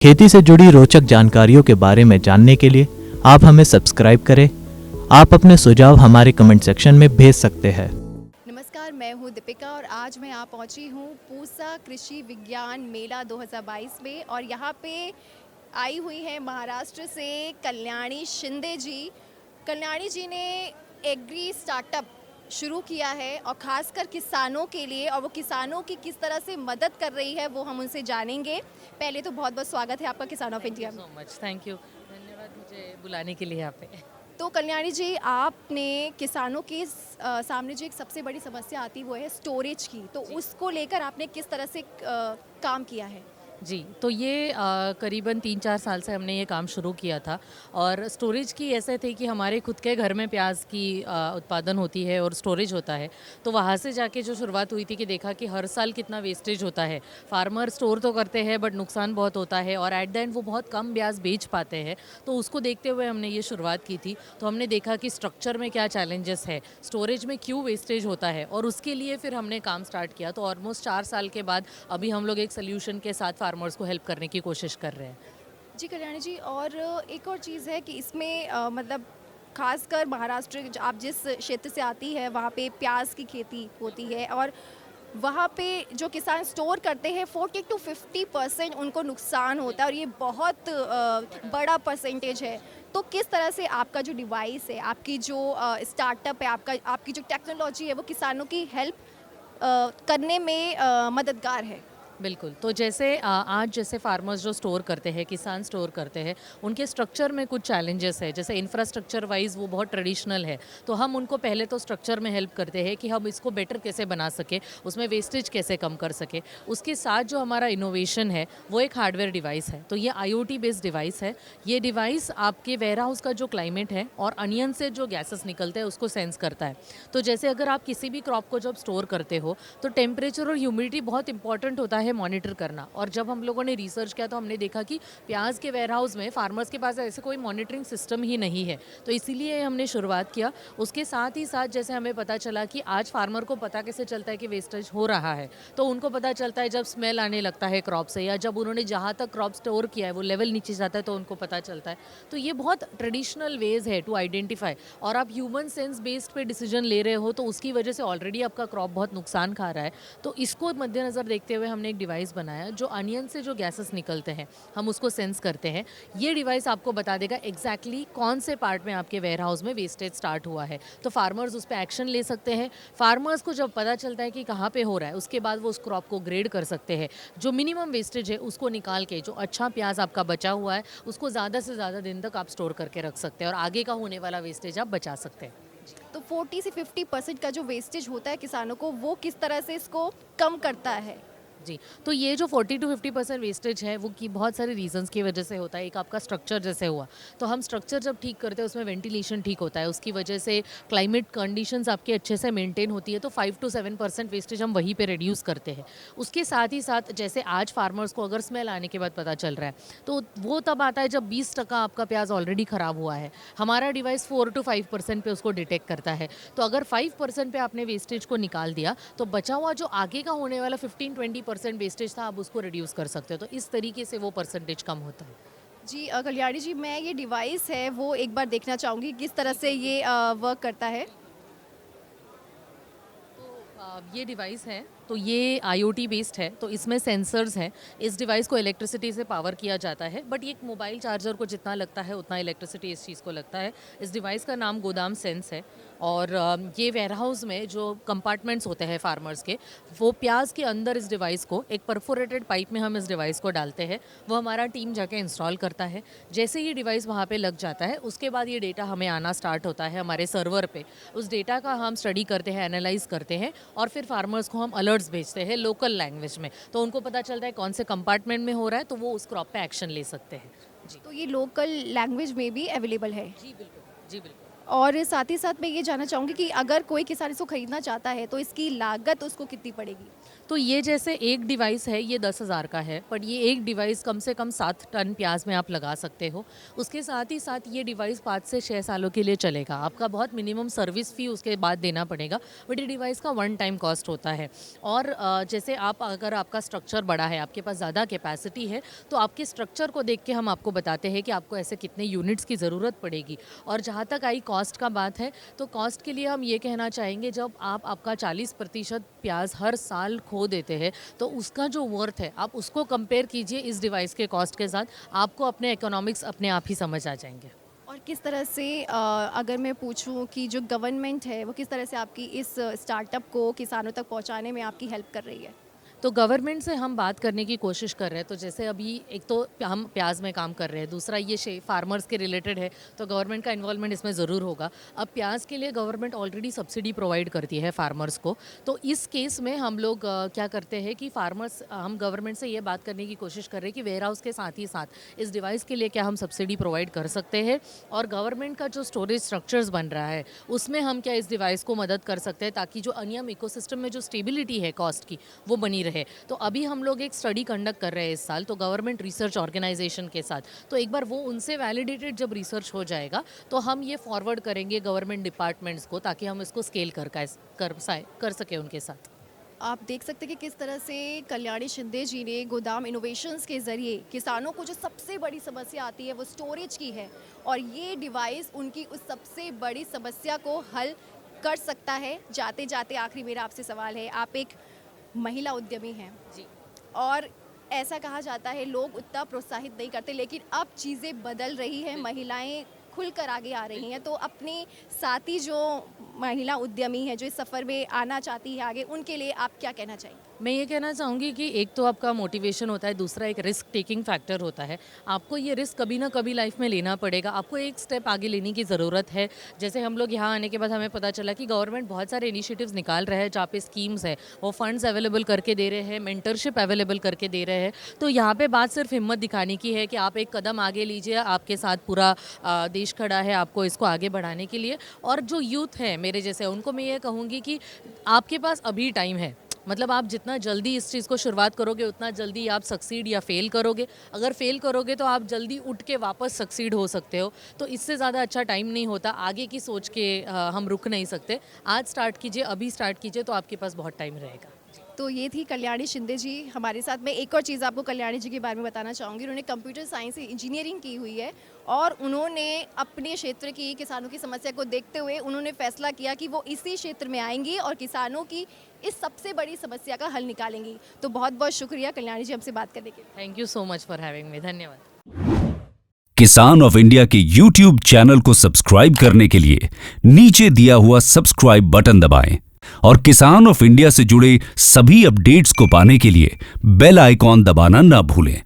खेती से जुड़ी रोचक जानकारियों के बारे में जानने के लिए आप हमें सब्सक्राइब करें। आप अपने सुझाव हमारे कमेंट सेक्शन में भेज सकते हैं। नमस्कार, मैं हूँ दीपिका और आज मैं यहाँ पहुँची हूँ पूसा कृषि विज्ञान मेला 2022 में और यहाँ पे आई हुई है महाराष्ट्र से कल्याणी शिंदे जी। कल्याणी जी ने एग्री स्टार्टअप शुरू किया है और ख़ासकर किसानों के लिए, और वो किसानों की किस तरह से मदद कर रही है वो हम उनसे जानेंगे। पहले तो बहुत बहुत स्वागत है आपका किसान ऑफ इंडिया में। सो मच, थैंक यू, धन्यवाद मुझे बुलाने के लिए यहाँ पे। तो कल्याणी जी, आपने किसानों के सामने जो एक सबसे बड़ी समस्या आती है वो है स्टोरेज की, तो उसको लेकर आपने किस तरह से काम किया है? जी, तो ये करीबन 3-4 साल से हमने ये काम शुरू किया था और स्टोरेज की ऐसे थे कि हमारे खुद के घर में प्याज की उत्पादन होती है और स्टोरेज होता है। तो वहाँ से जाके जो शुरुआत हुई थी कि देखा कि हर साल कितना वेस्टेज होता है। फार्मर स्टोर तो करते हैं बट नुकसान बहुत होता है और एट द एंड वो बहुत कम ब्याज बेच पाते हैं। तो उसको देखते हुए हमने ये शुरुआत की थी। तो हमने देखा कि स्ट्रक्चर में क्या चैलेंजेस है, स्टोरेज में क्यों वेस्टेज होता है और उसके लिए फिर हमने काम स्टार्ट किया। तो ऑलमोस्ट 4 साल के बाद अभी हम लोग एक सोल्यूशन के साथ फार्मर्स को हेल्प करने की कोशिश कर रहे हैं। जी कल्याणी जी, और एक और चीज़ है कि इसमें मतलब खासकर महाराष्ट्र, आप जिस क्षेत्र से आती है वहाँ पे प्याज की खेती होती है और वहाँ पे जो किसान स्टोर करते हैं 40 to 50% उनको नुकसान होता है और ये बहुत बड़ा परसेंटेज है। तो किस तरह से आपका जो डिवाइस है, आपकी जो स्टार्टअप है, आपकी जो टेक्नोलॉजी है वो किसानों की हेल्प करने में मददगार है? बिल्कुल, तो जैसे आज जैसे फार्मर्स जो स्टोर करते हैं, किसान स्टोर करते हैं, उनके स्ट्रक्चर में कुछ चैलेंजेस है। जैसे इंफ्रास्ट्रक्चर वाइज वो बहुत ट्रेडिशनल है, तो हम उनको पहले तो स्ट्रक्चर में हेल्प करते हैं कि हम इसको बेटर कैसे बना सके, उसमें वेस्टेज कैसे कम कर सके। उसके साथ जो हमारा इनोवेशन है वो एक हार्डवेयर डिवाइस है। तो ये IoT बेस्ड डिवाइस है। ये डिवाइस आपके वेयर हाउस का जो क्लाइमेट है और अनियन से जो गैसेस निकलते हैं उसको सेंस करता है। तो जैसे अगर आप किसी भी क्रॉप को जब स्टोर करते हो तो टेम्परेचर और ह्यूमिडिटी बहुत इंपॉर्टेंट होता है मॉनिटर करना। और जब हम लोगों ने रिसर्च किया तो हमने देखा कि प्याज के वेयर हाउस में फार्मर्स के पास ऐसे कोई मॉनिटरिंग सिस्टम ही नहीं है। तो इसीलिए हमने शुरुआत किया। उसके साथ ही साथ जैसे हमें पता चला कि आज फार्मर को पता कैसे चलता है कि वेस्टेज हो रहा है, तो उनको पता चलता है जब स्मेल आने लगता है क्रॉप से, या जब उन्होंने जहाँ तक क्रॉप स्टोर किया है वो लेवल नीचे जाता है तो उनको पता चलता है। तो ये बहुत ट्रेडिशनल वेज है टू आइडेंटिफाई। और आप ह्यूमन सेंस बेस्ड पे डिसीजन ले रहे हो तो उसकी वजह से ऑलरेडी आपका क्रॉप बहुत नुकसान खा रहा है। तो इसको मद्देनज़र देखते हुए हमने एक डिवाइस बनाया जो अनियन से जो गैसेस निकलते हैं हम उसको सेंस करते हैं। ये डिवाइस आपको बता देगा एग्जैक्टली कौन से पार्ट में आपके वेयर हाउस में वेस्टेज स्टार्ट हुआ है। तो फार्मर्स उस पर एक्शन ले सकते हैं। फार्मर्स को जब पता चलता है कि कहाँ पे हो रहा है उसके बाद वो उस क्रॉप को ग्रेड कर सकते हैं। जो मिनिमम वेस्टेज है उसको निकाल के जो अच्छा प्याज आपका बचा हुआ है उसको ज़्यादा से ज़्यादा दिन तक आप स्टोर करके रख सकते हैं और आगे का होने वाला वेस्टेज आप बचा सकते हैं। तो 40 से 50% का जो वेस्टेज होता है किसानों को, वो किस तरह से इसको कम करता है? जी, तो ये जो 40 टू 50% वेस्टेज है वो की बहुत सारे रीजंस की वजह से होता है। एक आपका स्ट्रक्चर जैसे हुआ, तो हम स्ट्रक्चर जब ठीक करते हैं उसमें वेंटिलेशन ठीक होता है, उसकी वजह से क्लाइमेट कंडीशंस आपके अच्छे से मेंटेन होती है। तो 5 टू 7% वेस्टेज हम वहीं पे रिड्यूस करते हैं। उसके साथ ही साथ जैसे आज फार्मर्स को अगर स्मेल आने के बाद पता चल रहा है तो वो तब आता है जब 20% आपका प्याज ऑलरेडी ख़राब हुआ है। हमारा डिवाइस 4 टू 5% पे उसको डिटेक्ट करता है। तो अगर 5% पे आपने वेस्टेज को निकाल दिया तो बचा हुआ जो आगे का होने वाला 15-20% वेस्टेज था आप उसको रिड्यूस कर सकते हो। तो इस तरीके से वो परसेंटेज कम होता है। जी कल्याणी जी, मैं ये डिवाइस है वो एक बार देखना चाहूँगी किस तरह से ये वर्क करता है। ये डिवाइस है तो ये IoT बेस्ड है, तो इसमें सेंसर्स हैं। इस डिवाइस को इलेक्ट्रिसिटी से पावर किया जाता है, बट ये एक मोबाइल चार्जर को जितना लगता है उतना इलेक्ट्रिसिटी इस चीज़ को लगता है। इस डिवाइस का नाम गोदाम सेंस है। और ये वेयर हाउस में जो कंपार्टमेंट्स होते हैं फार्मर्स के, वो प्याज के अंदर इस डिवाइस को एक परफोरेटेड पाइप में हम इस डिवाइस को डालते हैं। वो हमारा टीम जाके इंस्टॉल करता है। जैसे ये डिवाइस वहाँ पे लग जाता है उसके बाद ये डेटा हमें आना स्टार्ट होता है हमारे सर्वर पे। उस डेटा का हम स्टडी करते हैं, एनालाइज करते हैं और फिर फार्मर्स को हम अलर्ट्स भेजते हैं लोकल लैंग्वेज में। तो उनको पता चलता है कौन से कंपार्टमेंट में हो रहा है तो वो उस क्रॉप पे एक्शन ले सकते हैं। जी तो ये लोकल लैंग्वेज में भी अवेलेबल है? जी बिल्कुल, जी बिल्कुल। और साथ ही साथ मैं ये जानना चाहूँगी कि अगर कोई किसान इसको ख़रीदना चाहता है तो इसकी लागत उसको कितनी पड़ेगी? तो ये जैसे एक डिवाइस है ये 10,000 का है, पर ये एक डिवाइस कम से कम 7 टन प्याज में आप लगा सकते हो। उसके साथ ही साथ ये डिवाइस 5 से 6 सालों के लिए चलेगा। आपका बहुत मिनिमम सर्विस फ़ी उसके बाद देना पड़ेगा, बट ये डिवाइस का वन टाइम कॉस्ट होता है। और जैसे आप अगर आपका स्ट्रक्चर बड़ा है, आपके पास ज़्यादा कैपेसिटी है, तो आपके स्ट्रक्चर को देख के हम आपको बताते हैं कि आपको ऐसे कितने यूनिट्स की ज़रूरत पड़ेगी। और जहाँ तक आई कॉस्ट का बात है, तो कॉस्ट के लिए हम ये कहना चाहेंगे, जब आप आपका 40% प्याज हर साल खो देते हैं, तो उसका जो वर्थ है आप उसको कंपेयर कीजिए इस डिवाइस के कॉस्ट के साथ, आपको अपने इकोनॉमिक्स अपने आप ही समझ आ जाएंगे। और किस तरह से अगर मैं पूछूं कि जो गवर्नमेंट है वो किस तरह से आपकी इस स्टार्टअप को किसानों तक पहुंचाने में आपकी हेल्प कर रही है? तो गवर्नमेंट से हम बात करने की कोशिश कर रहे हैं। तो जैसे अभी एक तो हम प्याज में काम कर रहे हैं, दूसरा ये फार्मर्स के रिलेटेड है, तो गवर्नमेंट का इन्वॉल्वमेंट इसमें ज़रूर होगा। अब प्याज के लिए गवर्नमेंट ऑलरेडी सब्सिडी प्रोवाइड करती है फार्मर्स को। तो इस केस में हम लोग क्या करते हैं कि हम गवर्नमेंट से ये बात करने की कोशिश कर रहे हैं कि वेयर हाउस के साथ ही साथ इस डिवाइस के लिए क्या हम सब्सिडी प्रोवाइड कर सकते हैं, और गवर्नमेंट का जो स्टोरेज स्ट्रक्चर्स बन रहा है उसमें हम क्या इस डिवाइस को मदद कर सकते हैं, ताकि जो अनियम इकोसिस्टम में जो स्टेबिलिटी है कॉस्ट की वो बनी रहे। तो अभी हम लोग एक स्टडी कंडक्ट कर रहे हैं इस साल, तो गवर्नमेंट रिसर्च ऑर्गेनाइजेशन के साथ। तो एक बार वो उनसे वैलिडेटेड जब रिसर्च हो जाएगा तो हम ये फॉरवर्ड करेंगे गवर्नमेंट डिपार्टमेंट्स को, ताकि हम इसको स्केल कर सके उनके साथ। आप देख सकते हैं कि किस तरह से कल्याणी शिंदे जी ने गोदाम इनोवेशंस के ज़रिए किसानों को जो सबसे बड़ी समस्या आती है वो स्टोरेज की है, और ये डिवाइस उनकी उस सबसे बड़ी समस्या को हल कर सकता है। जाते जाते आखिरी मेरा आपसे सवाल है, आप एक महिला उद्यमी हैं जी। और ऐसा कहा जाता है लोग उतना प्रोत्साहित नहीं करते, लेकिन अब चीज़ें बदल रही हैं, महिलाएं खुलकर आगे आ रही हैं। तो अपने साथी जो महिला उद्यमी हैं जो इस सफ़र में आना चाहती है आगे, उनके लिए आप क्या कहना चाहिए? मैं ये कहना चाहूँगी कि एक तो आपका मोटिवेशन होता है, दूसरा एक रिस्क टेकिंग फैक्टर होता है। आपको ये रिस्क कभी ना कभी लाइफ में लेना पड़ेगा, आपको एक स्टेप आगे लेने की ज़रूरत है। जैसे हम लोग यहाँ आने के बाद हमें पता चला कि गवर्नमेंट बहुत सारे इनिशिएटिव्स निकाल रहे हैं, जहाँ पे स्कीम्स है, वो फंड्स अवेलेबल करके दे रहे हैं, मेंटरशिप अवेलेबल करके दे रहे हैं। तो यहाँ पे बात सिर्फ हिम्मत दिखाने की है कि आप एक कदम आगे लीजिए, आपके साथ पूरा देश खड़ा है आपको इसको आगे बढ़ाने के लिए। और जो यूथ है मेरे जैसे, उनको मैं ये कहूँगी कि आपके पास अभी टाइम है। मतलब आप जितना जल्दी इस चीज़ को शुरुआत करोगे उतना जल्दी आप सक्सीड या फेल करोगे। अगर फेल करोगे तो आप जल्दी उठ के वापस सक्सीड हो सकते हो। तो इससे ज़्यादा अच्छा टाइम नहीं होता, आगे की सोच के हम रुक नहीं सकते। आज स्टार्ट कीजिए, अभी स्टार्ट कीजिए, तो आपके पास बहुत टाइम रहेगा। तो ये थी कल्याणी शिंदे जी हमारे साथ। मैं एक और चीज़ आपको कल्याणी जी के बारे में बताना चाहूँगी। उन्होंने कंप्यूटर साइंस से इंजीनियरिंग की हुई है, और उन्होंने अपने क्षेत्र की किसानों की समस्या को देखते हुए उन्होंने फैसला किया कि वो इसी क्षेत्र में आएंगी और किसानों की इस सबसे बड़ी समस्या का हल निकालेंगी। तो बहुत बहुत शुक्रिया कल्याणी जी हमसे बात करने के लिए। Thank you so much for having me. धन्यवाद। किसान ऑफ इंडिया के YouTube चैनल को सब्सक्राइब करने के लिए नीचे दिया हुआ सब्सक्राइब बटन दबाएं और किसान ऑफ इंडिया से जुड़े सभी अपडेट्स को पाने के लिए बेल आइकॉन दबाना न भूलें।